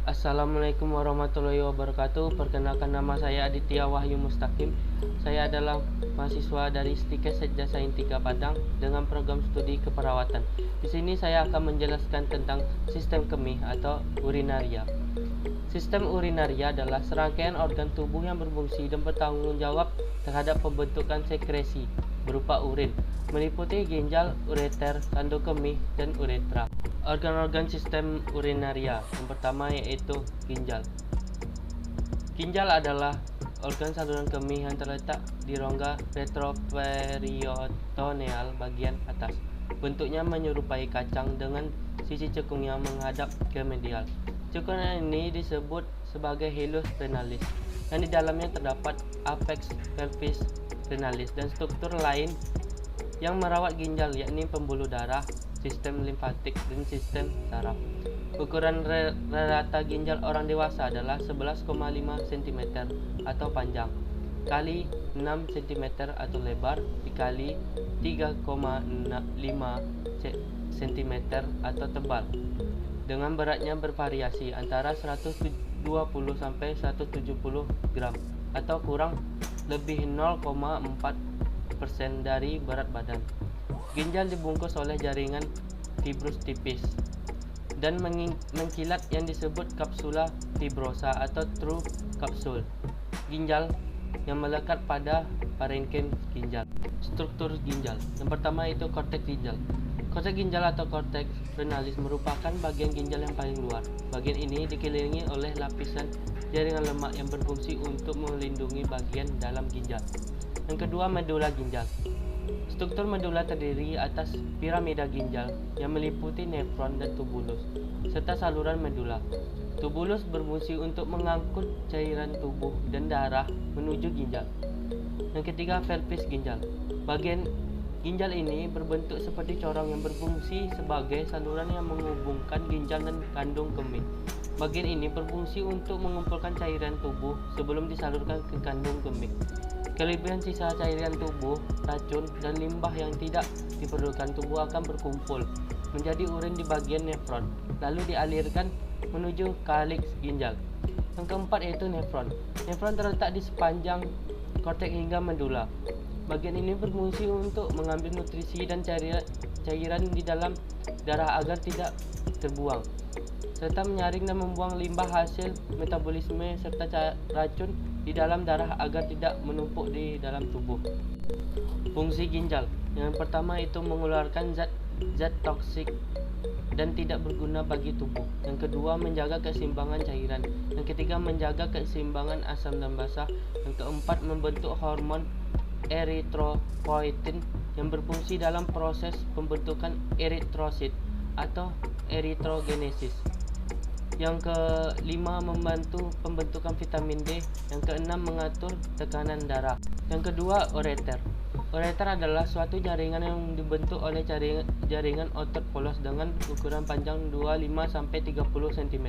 Assalamualaikum warahmatullahi wabarakatuh. Perkenalkan, nama saya Aditya Wahyu Mustaqim. Saya adalah mahasiswa dari Stikes Setja Sains 3 Padang dengan program studi keperawatan. Di sini saya akan menjelaskan tentang sistem kemih atau urinaria. Sistem urinaria adalah serangkaian organ tubuh yang berfungsi dan bertanggung jawab terhadap pembentukan sekresi berupa urin, meliputi ginjal, ureter, kandung kemih, dan uretra. Organ-organ sistem urinaria yang pertama yaitu ginjal. Ginjal adalah organ saluran kemih yang terletak di rongga retroperitoneal bagian atas. Bentuknya menyerupai kacang dengan sisi cekungnya menghadap ke medial. Cekungan ini disebut sebagai hilus renalis, yang di dalamnya terdapat apex pelvis renalis dan struktur lain yang merawat ginjal, yakni pembuluh darah, sistem limfatik, dan sistem saraf. Ukuran rata ginjal orang dewasa adalah 11,5 cm atau panjang kali 6 cm atau lebar dikali 3,5 cm atau tebal, dengan beratnya bervariasi antara 120 sampai 170 gram atau kurang lebih 0,4% dari berat badan. Ginjal dibungkus oleh jaringan fibrus tipis dan mengkilat yang disebut kapsula fibrosa atau true kapsul ginjal yang melekat pada parenkim ginjal. Struktur ginjal. Yang pertama itu korteks ginjal. Korteks ginjal atau korteks renalis merupakan bagian ginjal yang paling luar. Bagian ini dikelilingi oleh lapisan jaringan lemak yang berfungsi untuk melindungi bagian dalam ginjal. Yang kedua, medula ginjal. Struktur medula terdiri atas piramida ginjal yang meliputi nefron dan tubulus, serta saluran medula. Tubulus berfungsi untuk mengangkut cairan tubuh dan darah menuju ginjal. Yang ketiga, pelvis ginjal. Bagian ginjal ini berbentuk seperti corong yang berfungsi sebagai saluran yang menghubungkan ginjal dan kandung kemih. Bagian ini berfungsi untuk mengumpulkan cairan tubuh sebelum disalurkan ke kandung kemih. Kelebihan sisa cairan tubuh, racun, dan limbah yang tidak diperlukan tubuh akan berkumpul menjadi urin di bagian nefron, lalu dialirkan menuju kaliks ginjal. Yang keempat yaitu nefron. Nefron terletak di sepanjang korteks hingga medula. Bagian ini berfungsi untuk mengambil nutrisi dan cairan di dalam darah agar tidak terbuang, serta menyaring dan membuang limbah hasil metabolisme serta racun di dalam darah agar tidak menumpuk di dalam tubuh. Fungsi ginjal. Yang pertama itu mengeluarkan zat toksik dan tidak berguna bagi tubuh. Yang kedua, menjaga keseimbangan cairan. Yang ketiga, menjaga keseimbangan asam dan basa. Yang keempat, membentuk hormon eritropoietin yang berfungsi dalam proses pembentukan eritrosit atau eritrogenesis. Yang kelima, membantu pembentukan vitamin D. Yang keenam, mengatur tekanan darah. Yang kedua, ureter. Ureter adalah suatu jaringan yang dibentuk oleh jaringan otot polos dengan ukuran panjang 25 sampai 30 cm.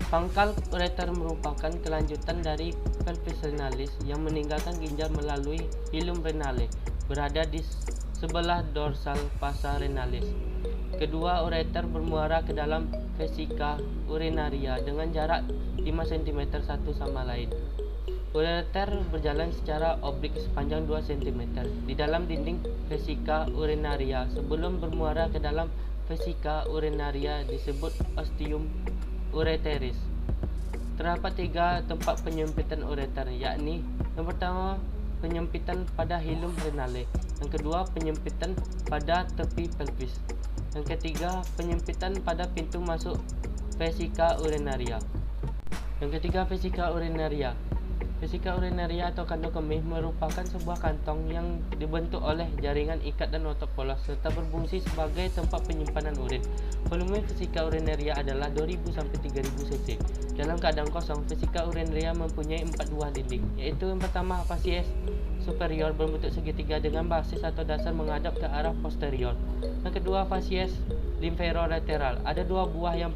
Pangkal ureter merupakan kelanjutan dari pelvis renalis yang meninggalkan ginjal melalui hilum renale, berada di sebelah dorsal pasa renalis. Kedua, ureter bermuara ke dalam vesika urinaria dengan jarak 5 cm satu sama lain. Ureter berjalan secara oblik sepanjang 2 cm di dalam dinding vesika urinaria sebelum bermuara ke dalam vesika urinaria disebut ostium ureteris. Terdapat 3 tempat penyempitan ureter, yakni yang pertama, penyempitan pada hilum renale. Yang kedua, penyempitan pada tepi pelvis. Yang ketiga, penyempitan pada pintu masuk vesika urinaria. Yang ketiga, vesika urinaria. Vesika urinaria atau kandung kemih merupakan sebuah kantong yang dibentuk oleh jaringan ikat dan otot polos serta berfungsi sebagai tempat penyimpanan urin. Volume vesika urinaria adalah 2000 sampai 3000 cc. Dalam keadaan kosong, vesika urinaria mempunyai 4 buah dinding, yaitu yang pertama, fasies superior berbentuk segitiga dengan basis atau dasar menghadap ke arah posterior. Yang kedua, fasies limferolateral. Ada 2 buah yang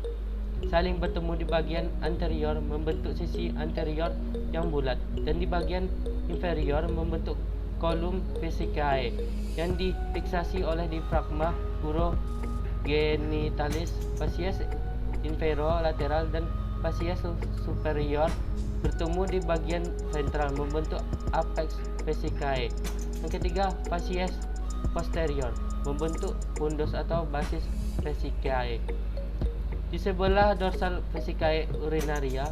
saling bertemu di bagian anterior membentuk sisi anterior yang bulat, dan di bagian inferior membentuk kolum vesicae yang difiksasi oleh diafragma urogenitalis. Fasies inferolateral dan fascia superior bertemu di bagian ventral membentuk apex vesicae. Yang ketiga, fascia posterior membentuk fundus atau basis vesicae. Di sebelah dorsal vesicae urinaria,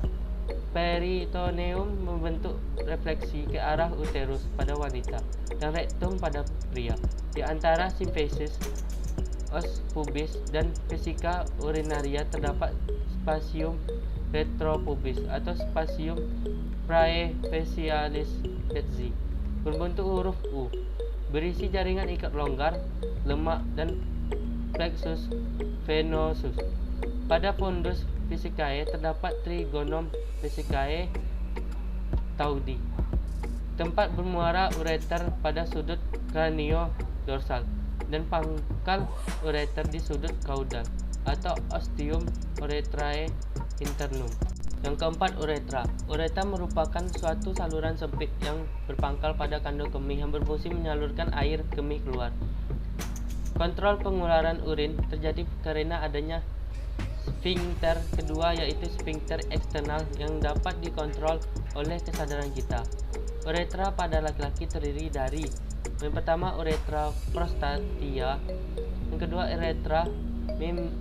peritoneum membentuk refleksi ke arah uterus pada wanita dan rektum pada pria. Di antara simfesis, os pubis dan vesika urinaria terdapat spasium retropubis atau spasium praefacialis letzi berbentuk huruf U, berisi jaringan ikat longgar, lemak dan plexus venosus. Pada fundus vesicae terdapat trigonum vesicae taudi, tempat bermuara ureter pada sudut kranio dorsal, dan pangkal ureter di sudut caudal atau ostium uretrae internum. Yang keempat, uretra. Uretra merupakan suatu saluran sempit yang berpangkal pada kandung kemih yang berfungsi menyalurkan air kemih keluar. Kontrol pengeluaran urin terjadi karena adanya sphincter kedua, yaitu sphincter eksternal yang dapat dikontrol oleh kesadaran kita. Uretra pada laki-laki terdiri dari yang pertama uretra prostatia, yang kedua uretra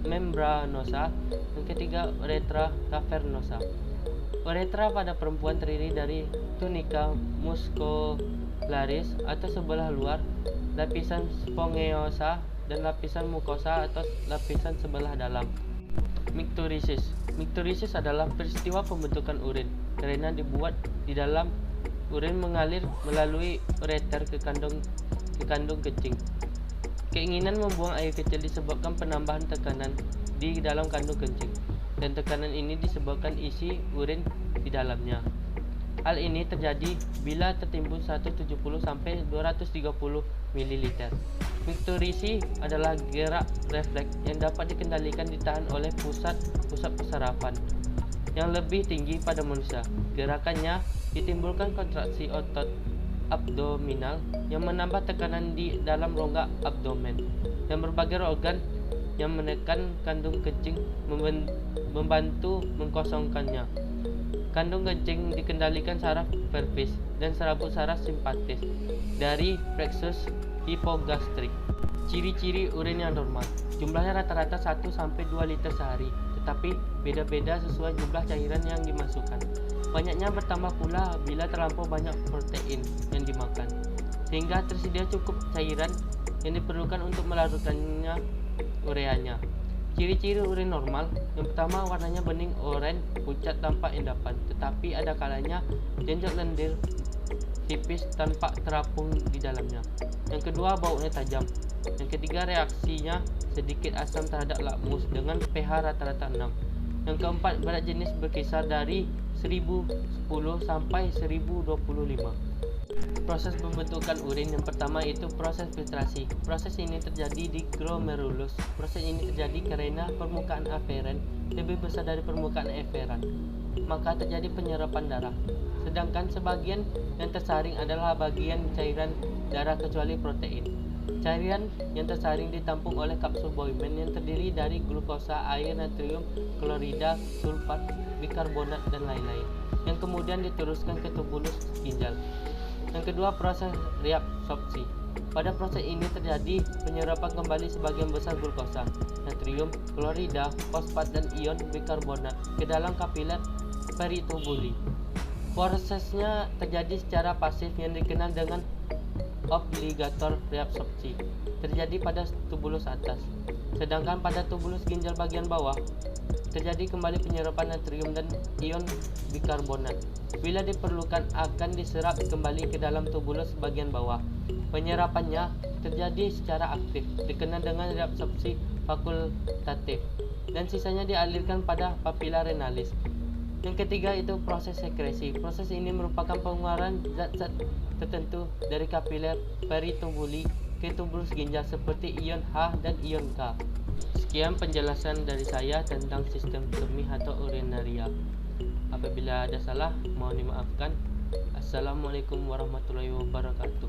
membranosa, yang ketiga uretra cavernosa. Uretra pada perempuan terdiri dari tunica muscularis atau sebelah luar, lapisan spongeosa, dan lapisan mukosa atau lapisan sebelah dalam. Micturisis. Micturisis adalah peristiwa pembentukan urin karena dibuat di dalam urin mengalir melalui ureter ke kandung kencing. Keinginan membuang air kecil disebabkan penambahan tekanan di dalam kandung kencing, dan tekanan ini disebabkan isi urin di dalamnya. Hal ini terjadi bila tertimbun 170 sampai 230 ml. Micturisis adalah gerak refleks yang dapat dikendalikan ditahan oleh pusat persarafan yang lebih tinggi pada manusia. Gerakannya ditimbulkan kontraksi otot abdominal yang menambah tekanan di dalam rongga abdomen, dan berbagai organ yang menekan kandung kencing membantu mengkosongkannya. Kandung kencing dikendalikan saraf pelvis dan serabut saraf simpatis dari plexus hipogastrik. Ciri-ciri urin yang normal. Jumlahnya rata-rata 1-2 liter sehari, tetapi beda-beda sesuai jumlah cairan yang dimasukkan. Banyaknya bertambah pula bila terlampau banyak protein yang dimakan, sehingga tersedia cukup cairan yang diperlukan untuk melarutkannya ureanya. Ciri-ciri urin normal. Yang pertama, warnanya bening oranye pucat tanpa endapan, tetapi ada kalanya jenjak lendir tipis tanpa terapung di dalamnya. Yang kedua, baunya tajam. Yang ketiga, reaksinya sedikit asam terhadap lakmus dengan pH rata-rata 6. Yang keempat, berat jenis berkisar dari 1010 sampai 1025. Proses pembentukan urin yang pertama itu proses filtrasi. Proses ini terjadi di glomerulus. Proses ini terjadi karena permukaan aferen lebih besar dari permukaan efferent, maka terjadi penyerapan darah. Sedangkan sebagian yang tersaring adalah bagian cairan darah kecuali protein. Cairan yang tersaring ditampung oleh kapsul Bowman yang terdiri dari glukosa, air, natrium, klorida, sulfat, bikarbonat, dan lain-lain, yang kemudian diteruskan ke tubulus ginjal. Yang kedua, proses reabsorpsi. Pada proses ini terjadi penyerapan kembali sebagian besar glukosa, natrium, klorida, fosfat, dan ion bikarbonat ke dalam kapiler peritubuli. Prosesnya terjadi secara pasif yang dikenal dengan obligator reabsorpsi, terjadi pada tubulus atas. Sedangkan pada tubulus ginjal bagian bawah terjadi kembali penyerapan natrium dan ion bikarbonat. Bila diperlukan akan diserap kembali ke dalam tubulus bagian bawah. Penyerapannya terjadi secara aktif, dikenal dengan reabsorpsi fakultatif, dan sisanya dialirkan pada papilla renalis. Yang ketiga itu proses sekresi. Proses ini merupakan pengeluaran zat-zat tertentu dari kapiler peritubuli ke tubulus ginjal seperti ion H dan ion K. Sekian penjelasan dari saya tentang sistem kemih atau urinaria. Apabila ada salah, mohon dimaafkan. Assalamualaikum warahmatullahi wabarakatuh.